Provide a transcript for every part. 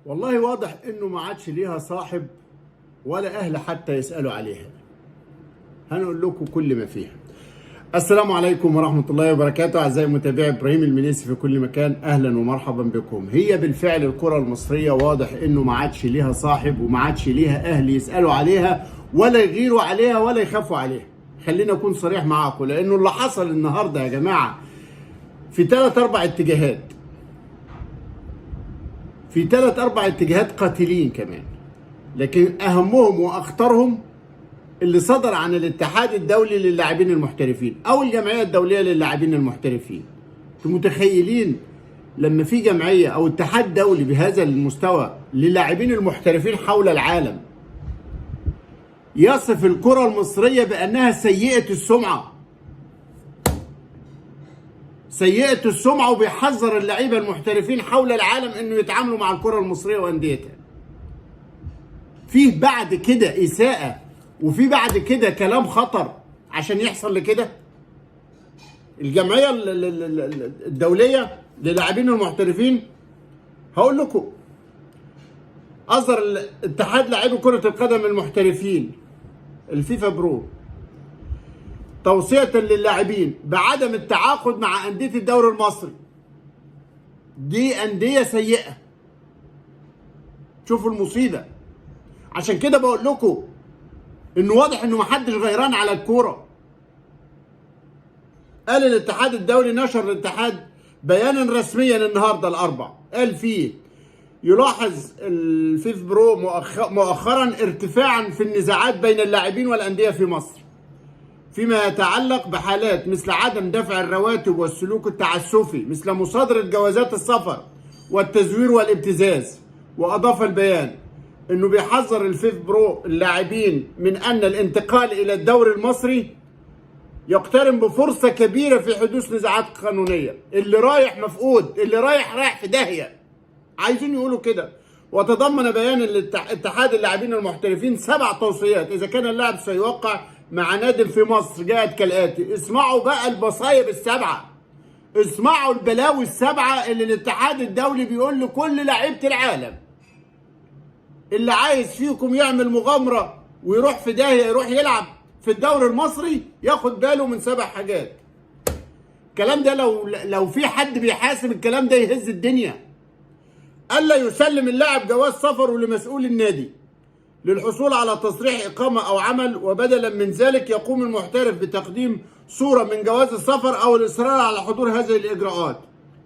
والله واضح انه ما عادش ليها صاحب ولا اهل حتى يسألوا عليها. هنقول لكم كل ما فيها. السلام عليكم ورحمة الله وبركاته اعزائي متابعي ابراهيم المنيسي في كل مكان، اهلا ومرحبا بكم. هي بالفعل الكرة المصرية واضح انه ما عادش ليها صاحب وما عادش ليها اهل يسألوا عليها ولا يغيروا عليها ولا يخافوا عليها. خلينا اكون صريح معاكم، لانه اللي حصل النهارده يا جماعة في 3-4 اتجاهات، في 3-4 اتجاهات قاتلين كمان، لكن اهمهم واخطرهم اللي صدر عن الاتحاد الدولي للاعبين المحترفين او الجمعيه الدوليه للاعبين المحترفين. انتم متخيلين لما في جمعيه او اتحاد دولي بهذا المستوى للاعبين المحترفين حول العالم يصف الكره المصريه بانها سيئه السمعه، سيئه السمعه، وبيحذر اللعيبه المحترفين حول العالم انه يتعاملوا مع الكره المصريه وانديتها. فيه بعد كده اساءه وفي بعد كده كلام خطر عشان يحصل لكده. الجمعيه الدوليه للاعبين المحترفين هقول لكم اصدر اتحاد لاعبي كره القدم المحترفين الفيفا برو توصيه للاعبين بعدم التعاقد مع انديه الدوري المصري. دي انديه سيئه، شوفوا المصيبه. عشان كده بقول لكم انه واضح انه محدش غيران على الكوره. قال الاتحاد الدولي، نشر الاتحاد بيانا رسميا النهارده الاربع، قال فيه يلاحظ الفيف برو مؤخرا ارتفاعا في النزاعات بين اللاعبين والانديه في مصر فيما يتعلق بحالات مثل عدم دفع الرواتب والسلوك التعسفي، مثل مصادره جوازات السفر والتزوير والابتزاز. واضاف البيان انه بيحذر الفيف برو اللاعبين من ان الانتقال الى الدوري المصري يقترن بفرصه كبيره في حدوث نزاعات قانونيه. اللي رايح مفقود، اللي رايح في داهيه، عايزين يقولوا كده. وتضمن بيان اتحاد اللاعبين المحترفين 7 توصيات اذا كان اللاعب سيوقع مع نادي في مصر، جاءت كالاتي. اسمعوا بقى المصايب ال7، اسمعوا البلاوي ال7 اللي الاتحاد الدولي بيقول لكل لعيبه العالم اللي عايز فيكم يعمل مغامرة ويروح في داهية يروح يلعب في الدوري المصري ياخد باله من 7 حاجات. الكلام ده لو في حد بيحاسب الكلام ده يهز الدنيا. ألا يسلم اللاعب جواز سفره لمسؤول النادي للحصول على تصريح إقامة أو عمل، وبدلا من ذلك يقوم المحترف بتقديم صورة من جواز السفر أو الإصرار على حضور هذه الإجراءات.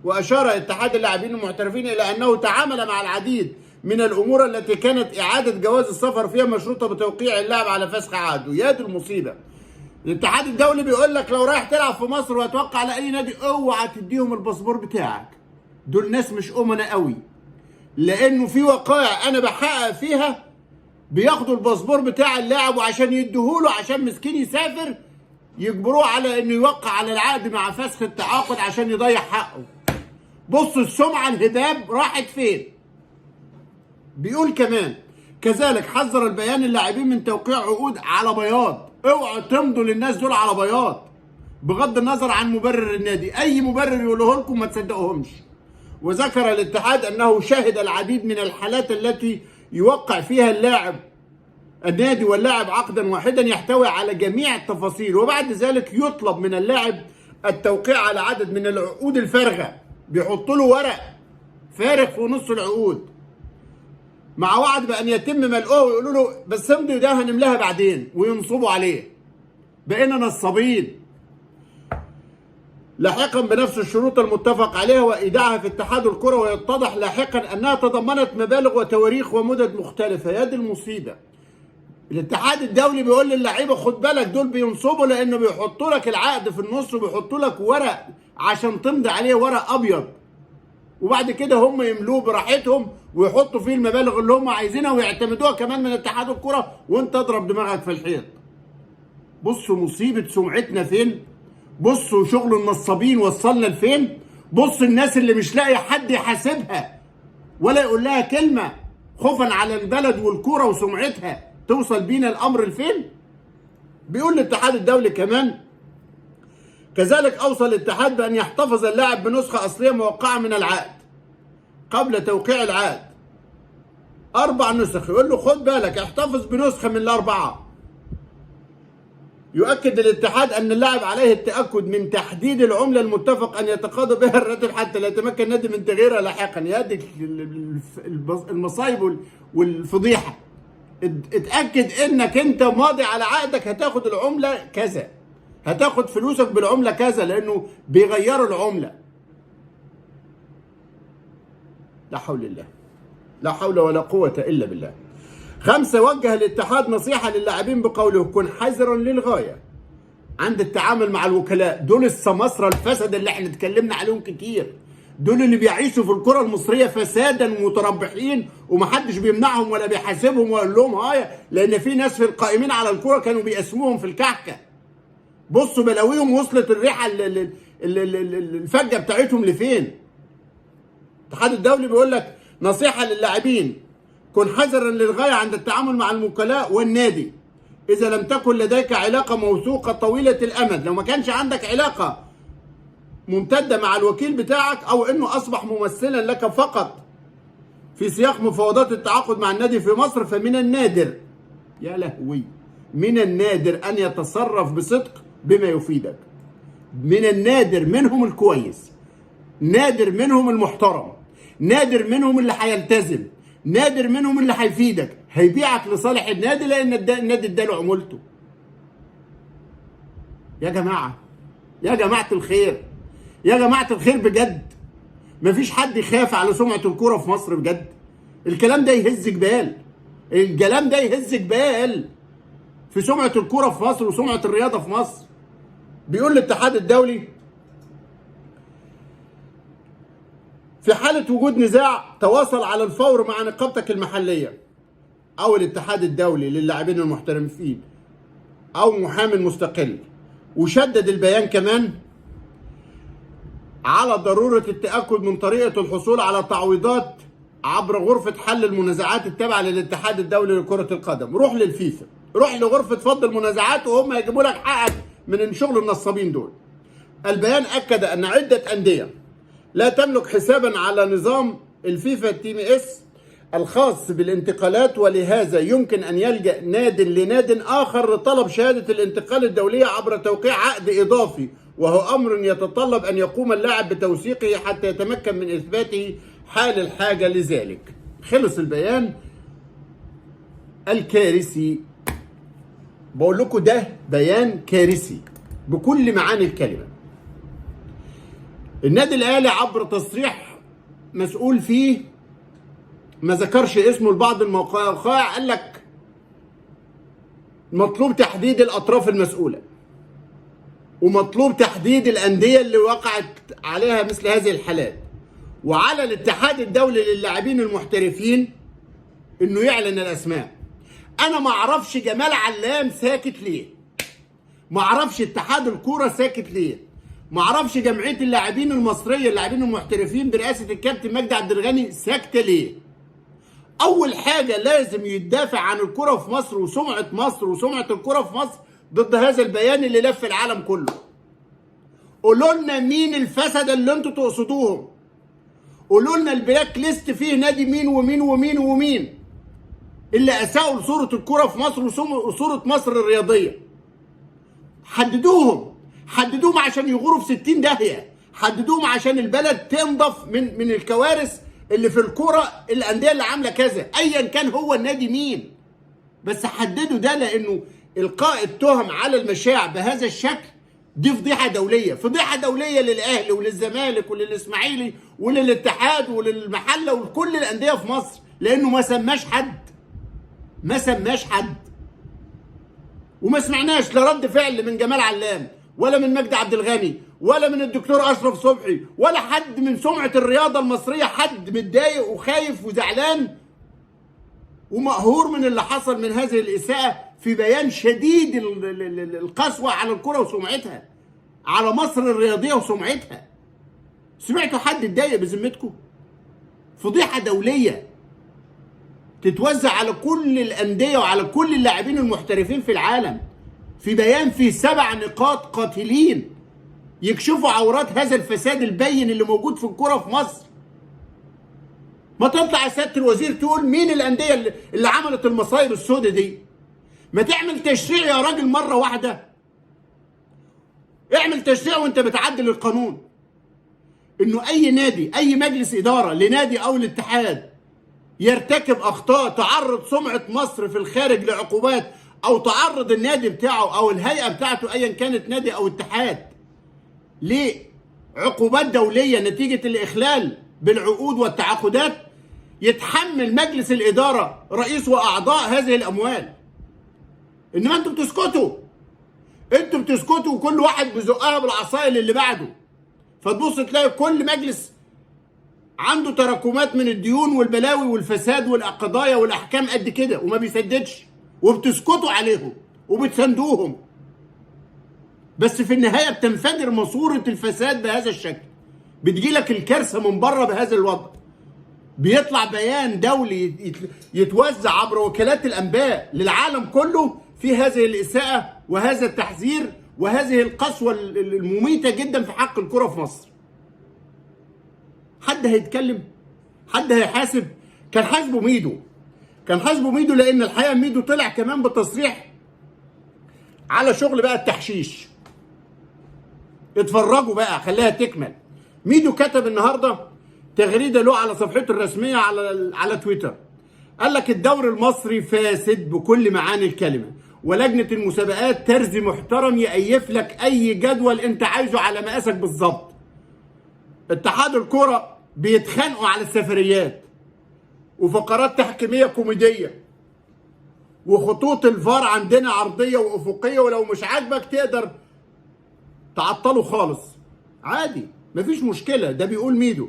وأشار اتحاد اللاعبين المحترفين إلى أنه تعامل مع العديد من الامور التي كانت اعاده جواز السفر فيها مشروطه بتوقيع اللاعب على فسخ عقده. يا دي المصيبه. الاتحاد الدولي بيقول لك لو رايح تلعب في مصر وهتوقع على اي نادي اوعى تديهم الباسبور بتاعك. دول ناس مش امنا قوي، لانه في وقائع انا بحقق فيها بياخدوا الباسبور بتاع اللاعب وعشان يديهوله عشان مسكين يسافر يجبروه على انه يوقع على العقد مع فسخ التعاقد عشان يضيع حقه. بصوا السمعه الهباب راحت فين. بيقول كمان كذلك حذر البيان اللاعبين من توقيع عقود على بياض. اوعوا تمضوا للناس دول على بياض بغض النظر عن مبرر النادي، اي مبرر يقوله لكم ما تصدقوهمش. وذكر الاتحاد انه شهد العديد من الحالات التي يوقع فيها النادي واللاعب عقدا واحدا يحتوي على جميع التفاصيل، وبعد ذلك يطلب من اللاعب التوقيع على عدد من العقود الفارغه. بيحطوا له ورق فارغ في نص العقود مع وعد بأن يتم ملئه، ويقولوا له بس امضي ده هنملاها بعدين، وينصبوا عليه. بقينا نصابين. لاحقا بنفس الشروط المتفق عليها وايداعها في اتحاد الكرة، ويتضح لاحقا انها تضمنت مبالغ وتواريخ ومدد مختلفة. يا دي المصيبة. الاتحاد الدولي بيقول للعيبة خد بالك دول بينصبوا، لانه بيحطوا لك العقد في النص وبيحطوا لك ورق عشان تمضي عليه، ورق ابيض، وبعد كده هم يملوه براحتهم ويحطوا فيه المبالغ اللي هم عايزينها ويعتمدوها كمان من اتحاد الكرة، وانت اضرب دماغك في الحيط. بصوا مصيبة سمعتنا فين، بصوا شغل النصابين وصلنا لفين، بصوا الناس اللي مش لاقي حد يحاسبها ولا يقول لها كلمة خوفا على البلد والكرة وسمعتها، توصل بينا الامر لفين. بيقول الاتحاد الدولي كمان كذلك اوصى الاتحاد بان يحتفظ اللاعب بنسخه اصليه موقعه من العقد قبل توقيع العقد، 4 نسخ، يقول له خد بالك احتفظ بنسخة من ال4. يؤكد الاتحاد أن اللاعب عليه التأكد من تحديد العملة المتفق أن يتقاضى بها الراتب حتى لا يتمكن النادي من تغييرها لاحقا. يا دي المصايب والفضيحة. اتأكد انك انت ماضي على عقدك هتاخد العملة كذا، هتاخد فلوسك بالعملة كذا، لانه بيغيروا العملة. لا حول الله، لا حول ولا قوة الا بالله. 5. وجه الاتحاد نصيحة للاعبين بقوله كن حذرا للغاية عند التعامل مع الوكلاء. دول السماسرة الفسد اللي احنا اتكلمنا عليهم كتير، دول اللي بيعيشوا في الكرة المصرية فسادا ومتربحين، ومحدش بيمنعهم ولا بيحاسبهم ويقول لهم هاي، لان في ناس في القائمين على الكرة كانوا بيقسموهم في الكحكة. بصوا بلاويهم وصلت الريحة الفجة بتاعتهم لفين. الاتحاد الدولي بيقول لك نصيحة للاعبين كن حذرا للغاية عند التعامل مع الوكلاء والنادي إذا لم تكن لديك علاقة موثوقة طويلة الأمد. لو ما كانش عندك علاقة ممتدة مع الوكيل بتاعك، أو إنه أصبح ممثلا لك فقط في سياق مفاوضات التعاقد مع النادي في مصر، فمن النادر، يا لهوي، من النادر أن يتصرف بصدق بما يفيدك. من النادر منهم الكويس، نادر منهم المحترم، نادر منهم اللي هيلتزم، نادر منهم اللي هيفيدك، هيبيعك لصالح النادي لان النادي اداله عمولته. يا جماعه، يا جماعه الخير، يا جماعه الخير بجد، مفيش حد يخاف على سمعه الكوره في مصر بجد. الكلام ده يهز جبال، الكلام ده يهز جبال في سمعه الكوره في مصر وسمعه الرياضه في مصر. بيقول الاتحاد الدولي في حالة وجود نزاع تواصل على الفور مع نقابتك المحلية أو الاتحاد الدولي للاعبين المحترفين أو محامي مستقل. وشدد البيان كمان على ضرورة التأكد من طريقة الحصول على تعويضات عبر غرفة حل المنازعات التابعة للاتحاد الدولي لكرة القدم. روح للفيفا، روح لغرفة فض المنازعات وهم يجيبوا لك حقك من شغل النصابين دول. البيان أكد أن عدة أندية لا تملك حسابا على نظام الفيفا تيم اس الخاص بالانتقالات، ولهذا يمكن أن يلجأ ناد لناد آخر لطلب شهادة الانتقال الدولية عبر توقيع عقد إضافي، وهو أمر يتطلب أن يقوم اللاعب بتوثيقه حتى يتمكن من إثباته حال الحاجة لذلك. خلص البيان الكارثي. بقول لكم ده بيان كارثي بكل معاني الكلمة. النادي الاهلي عبر تصريح مسؤول فيه ما ذكرش اسمه لبعض المواقع قال لك مطلوب تحديد الاطراف المسؤوله، ومطلوب تحديد الانديه اللي وقعت عليها مثل هذه الحالات، وعلى الاتحاد الدولي للاعبين المحترفين انه يعلن الاسماء. انا ما اعرفش جمال علام ساكت ليه، ما اعرفش اتحاد الكوره ساكت ليه، ما اعرفش جمعيه اللاعبين المصريه اللاعبين المحترفين برئاسه الكابتن مجدي عبد الغني ساكته ليه. اول حاجه لازم يدافع عن الكره في مصر وسمعه مصر وسمعه الكره في مصر ضد هذا البيان اللي لف العالم كله. قولوا لنا مين الفسد اللي انتوا تقصدوهم، قولوا لنا البلاك ليست فيه نادي مين ومين ومين ومين اللي اساءوا لصوره الكره في مصر وصوره مصر الرياضيه. حددوهم عشان يغوروا في 60 داهيه، حددوهم عشان البلد تنضف من الكوارث اللي في الكوره، الانديه اللي عامله كذا ايا كان هو النادي مين. بس حددوا ده، لانه القاء التهم على المشاع بهذا الشكل دي فضيحه دوليه، فضيحه دوليه للاهلي وللزمالك وللاسماعيلي وللاتحاد وللمحله ولكل الانديه في مصر، لانه ما سماش حد وما سمعناش لا رد فعل من جمال علام ولا من مجدي عبد الغني ولا من الدكتور اشرف صبحي ولا حد من سمعه الرياضه المصريه، حد متضايق وخايف وزعلان ومقهور من اللي حصل من هذه الاساءه في بيان شديد القسوه على الكره وسمعتها، على مصر الرياضيه وسمعتها. سمعتوا حد اتضايق بذمتكم؟ فضيحه دوليه تتوزع على كل الانديه وعلى كل اللاعبين المحترفين في العالم في بيان فيه 7 نقاط قاتلين يكشفوا عورات هذا الفساد البين اللي موجود في الكرة في مصر. ما تطلع يا سياده الوزير تقول مين الانديه اللي عملت المصايب السوداء دي. ما تعمل تشريع يا راجل مره واحده. اعمل تشريع وانت بتعدل القانون انه اي نادي، اي مجلس اداره لنادي او الاتحاد يرتكب اخطاء تعرض سمعه مصر في الخارج لعقوبات، او تعرض النادي بتاعه او الهيئه بتاعته ايا كانت نادي او اتحاد لعقوبات دوليه نتيجه الاخلال بالعقود والتعاقدات، يتحمل مجلس الاداره رئيس واعضاء هذه الاموال. انما انتوا بتسكتوا، انتوا بتسكتوا وكل واحد بيزقها بالعصايه اللي بعده. فتبص تلاقي كل مجلس عنده تراكمات من الديون والبلاوي والفساد والقضايا والاحكام قد كده وما بيسددش، وبتسكتوا عليهم وبتساندوهم. بس في النهايه بتنفجر ماسوره الفساد بهذا الشكل. بتجيلك الكارثه من بره بهذا الوضع. بيطلع بيان دولي يتوزع عبر وكالات الانباء للعالم كله في هذه الاساءه وهذا التحذير وهذه القسوه المميته جدا في حق الكره في مصر. حد هيتكلم؟ حد هيحاسب؟ كان حاسبه ميدو. كان حاسبه ميدو لان الحقيقه ميدو طلع كمان بتصريح على شغل بقى التحشيش. اتفرجوا بقى، خليها تكمل. ميدو كتب النهارده تغريده له على صفحته الرسميه على تويتر. قال لك الدوري المصري فاسد بكل معاني الكلمه، ولجنه المسابقات ترزي محترم يقيف لك اي جدول انت عايزه على مقاسك بالظبط. اتحاد الكره بيتخانقوا على السفريات وفقرات تحكيميه كوميديه، وخطوط الفار عندنا عرضيه وافقيه، ولو مش عاجبك تقدر تعطله خالص عادي، مفيش مشكله. ده بيقول ميدو.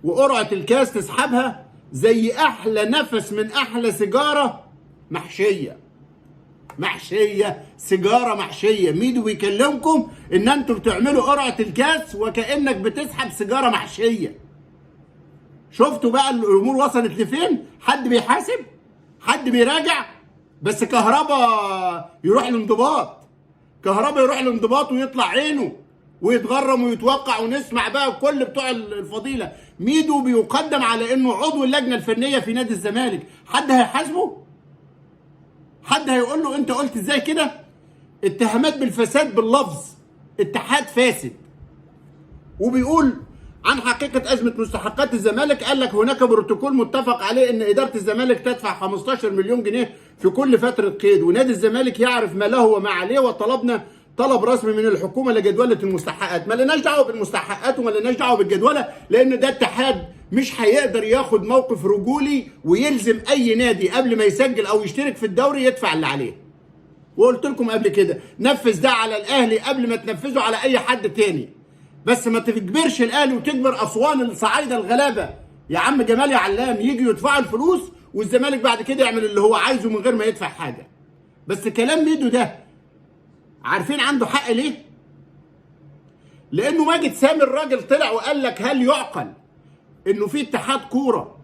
وقرعه الكاس تسحبها زي احلى نفس من احلى سيجاره محشيه. سيجاره محشيه. ميدو بيكلمكم ان انتوا بتعملوا قرعه الكاس وكانك بتسحب سيجاره محشيه. شفتوا بقى الامور وصلت لفين؟ حد بيحاسب؟ حد بيراجع؟ بس كهربا يروح الانضباط. كهربا يروح الانضباط ويطلع عينه ويتغرم ويتوقع، ونسمع بقى كل بتوع الفضيله. ميدو بيقدم على انه عضو اللجنه الفنيه في نادي الزمالك. حد هيحاسبه؟ حد هيقول له انت قلت ازاي كده؟ اتهامات بالفساد باللفظ. اتحاد فاسد. وبيقول عن حقيقه ازمه مستحقات الزمالك. قال لك هناك بروتوكول متفق عليه ان اداره الزمالك تدفع 15 مليون جنيه في كل فتره قيد، ونادي الزمالك يعرف ما له وما عليه، وطلبنا طلب رسمي من الحكومه لجدوله المستحقات. ما لناش دعوه بالمستحقات وما لناش دعوه بالجدوله، لان ده اتحاد مش هيقدر ياخد موقف رجولي ويلزم اي نادي قبل ما يسجل او يشترك في الدوري يدفع اللي عليه. وقلت لكم قبل كده نفذ ده على الاهلي قبل ما تنفذه على اي حد تاني، بس ما تجبرش الاهلي وتجبر اسوان الصعايده الغلابه يا عم جمال يا علام يجي يدفعوا الفلوس، والزمالك بعد كده يعمل اللي هو عايزه من غير ما يدفع حاجه. بس كلام ميدو ده عارفين عنده حق ليه؟ لانه ماجد سامي الراجل طلع وقال لك هل يعقل انه في اتحاد كوره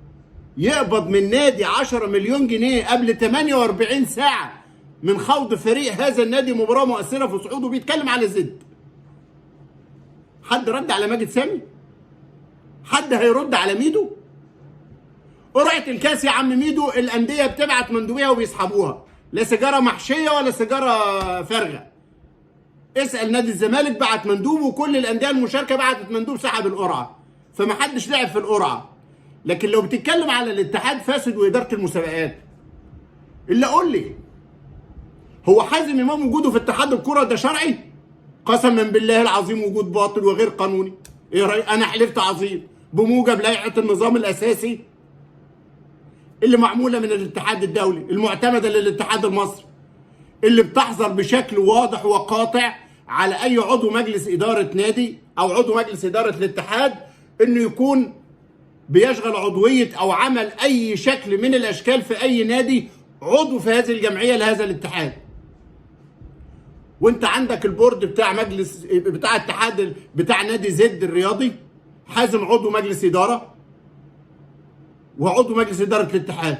يقبض من نادي 10 مليون جنيه قبل 48 ساعه من خوض فريق هذا النادي مباراه مؤثره في صعوده؟ بيتكلم على زد. حد رد على ماجد سامي؟ حد هيرد على ميدو؟ قرعه الكاس يا عم ميدو الانديه بتبعت مندوبيها وبيسحبوها، لا سيجاره محشيه ولا سيجاره فارغه. اسال نادي الزمالك بعت مندوب، وكل الانديه المشاركه بعتت مندوب سحب القرعه، فمحدش لعب في القرعه. لكن لو بتتكلم على الاتحاد فاسد واداره المسابقات، اللي قول لي هو حازم امام وجوده في اتحاد الكره ده شرعي؟ قسما بالله العظيم وجود باطل وغير قانوني. ايه رايك؟ انا حلفت عظيم بموجب لائحه النظام الاساسي اللي معموله من الاتحاد الدولي المعتمده للاتحاد المصري، اللي بتحظر بشكل واضح وقاطع على اي عضو مجلس اداره نادي او عضو مجلس اداره الاتحاد انه يكون بيشغل عضويه او عمل اي شكل من الاشكال في اي نادي عضو في هذه الجمعيه لهذا الاتحاد. وانت عندك البورد بتاع مجلس بتاع اتحاد بتاع نادي زد الرياضي، حازم عضو مجلس اداره وعضو مجلس اداره الاتحاد.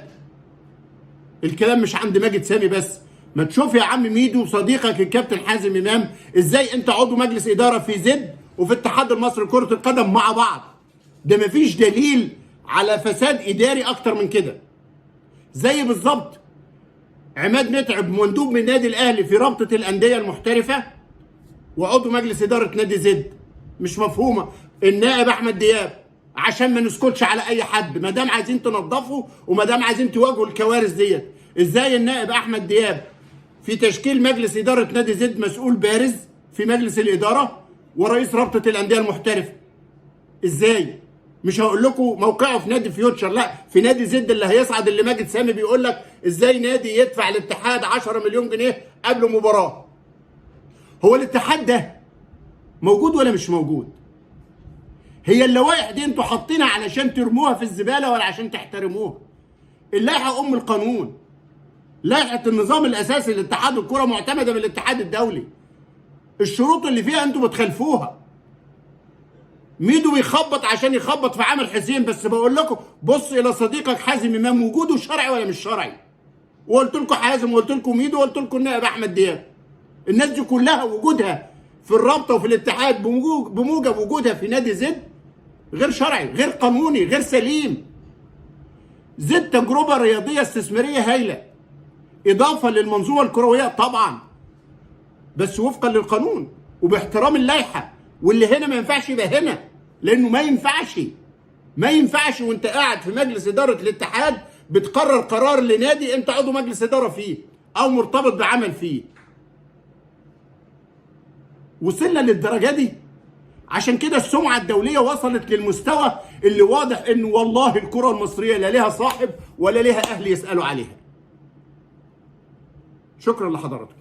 الكلام مش عند ماجد سامي بس، ما تشوف يا عم ميدو صديقك الكابتن حازم امام ازاي انت عضو مجلس اداره في زد وفي الاتحاد المصري لكره القدم مع بعض. ده مفيش دليل على فساد اداري اكتر من كده. زي بالظبط عماد متعب مندوب من النادي الاهلي في رابطه الانديه المحترفه وعضو مجلس اداره نادي زد. مش مفهومه. النائب احمد دياب، عشان ما نسكتش على اي حد، ما دام عايزين تنظفوا وما دام عايزين تواجهوا الكوارث ديت، ازاي النائب احمد دياب في تشكيل مجلس اداره نادي زد مسؤول بارز في مجلس الاداره ورئيس رابطه الانديه المحترفه؟ ازاي؟ مش هقول لكم موقعه في نادي فيوتشر، لا، في نادي زد اللي هيصعد، اللي ماجد سامي بيقول لك ازاي نادي يدفع الاتحاد 10 مليون جنيه قبل مباراه. هو الاتحاد ده موجود ولا مش موجود؟ هي اللوائح دي انتوا حاطينها علشان ترموها في الزباله ولا عشان تحترموها؟ اللائحه ام القانون. لائحه النظام الاساسي لاتحاد الكره معتمده من الاتحاد الدولي. الشروط اللي فيها انتوا بتخالفوها. ميدو بيخبط عشان يخبط في عامر حسين، بس بقول لكم بص الى صديقك حازم امام، وجوده شرعي ولا مش شرعي؟ وقلت لكم حازم وقلت لكم ميدو وقلت لكم النائب احمد دياب. الناس دي كلها وجودها في الرابطه وفي الاتحاد بموجب وجودها في نادي زد غير شرعي، غير قانوني، غير سليم. زد تجربه رياضيه استثماريه هايله، اضافه للمنظومه الكرويه طبعا، بس وفقا للقانون وباحترام اللائحه. واللي هنا ما ينفعش يبقى هنا، لانه ما ينفعش وانت قاعد في مجلس اداره الاتحاد بتقرر قرار لنادي انت عضو مجلس اداره فيه او مرتبط بعمل فيه. وصلنا للدرجه دي. عشان كده السمعه الدوليه وصلت للمستوى اللي واضح انه والله الكره المصريه لا لها صاحب ولا لها اهل يسالوا عليها. شكرا لحضراتكم.